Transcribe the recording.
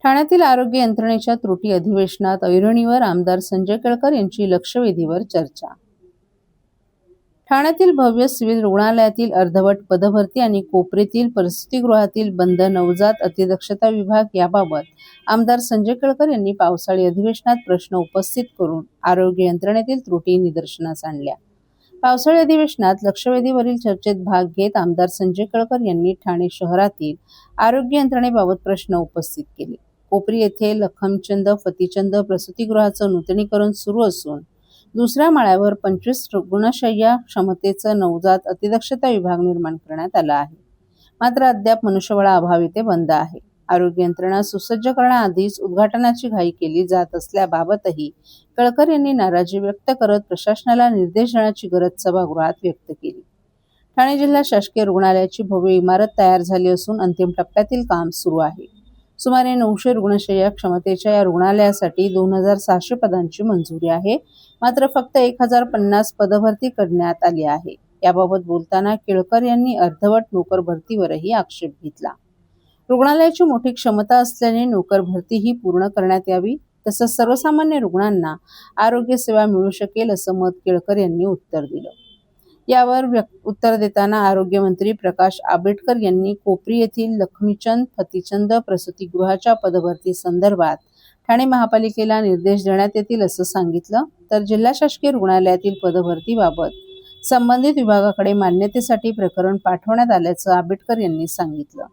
ठाण्यातील आरोग्य यंत्रणेच्या त्रुटी अधिवेशनात ऐरणीवर आमदार संजय केळकर यांची लक्षवेधीवर चर्चा। ठाण्यातील भव्य सिव्हिल रुग्णालयातील अर्धवट पदभरती आणि कोपरेतील प्रसूतिगृहातील बंद नवजात अतिदक्षता विभाग याबाबत आमदार संजय केळकर यांनी पावसाळी अधिवेशनात प्रश्न उपस्थित करून आरोग्य यंत्रणेतील त्रुटी निदर्शनास आणल्या। पावसाळी अधिवेशनात लक्षवेधीवरील चर्चेत भाग घेत आमदार संजय केळकर यांनी ठाणे शहरातील आरोग्य यंत्रणेबाबत प्रश्न उपस्थित केले। कोपरी येथे लखमचंद फतीचंद प्रसूतिगृहाचं नूतनीकरण सुरू असून दुसऱ्या माळ्यावर 25 रुग्णशय्या क्षमतेचं नवजात अतिदक्षता विभाग निर्माण करण्यात आला आहे, मात्र अद्याप मनुष्यबळाअभावी ते बंद आहे। आरोग्य यंत्रणा सुसज्ज करण्याआधीच उद्घाटनाची घाई केली जात असल्याबाबतही केळकर यांनी नाराजी व्यक्त करत प्रशासनाला निर्देश देण्याची गरज सभागृहात व्यक्त केली। ठाणे जिल्हा शासकीय रुग्णालयाची भव्य इमारत तयार झाली असून अंतिम टप्प्यातील काम सुरू आहे। सुमारे 900 रुग्णशय्या क्षमतेच्या या रुग्णालयासाठी 2600 पदांची मंजुरी आहे, मात्र फक्त 1050 पदभरती करण्यात आली आहे। याबाबत बोलताना केळकर यांनी अर्धवट नोकर भरतीवरही आक्षेप घेतला। रुग्णालयाची मोठी क्षमता असल्याने नोकर भरतीही पूर्ण करण्यात यावी, तसंच सर्वसामान्य रुग्णांना आरोग्य सेवा मिळू शकेल असं मत केळकर यांनी उत्तर दिलं। यावर उत्तर देताना आरोग्यमंत्री प्रकाश आंबेडकर यांनी कोपरी येथील लखमीचंद फतीचंद प्रसूतिगृहाच्या पदभरती संदर्भात ठाणे महापालिकेला निर्देश देण्यात येतील असं सांगितलं, तर जिल्हा शासकीय रुग्णालयातील पदभरतीबाबत संबंधित विभागाकडे मान्यतेसाठी प्रकरण पाठवण्यात आल्याचं आंबेडकर यांनी सांगितलं।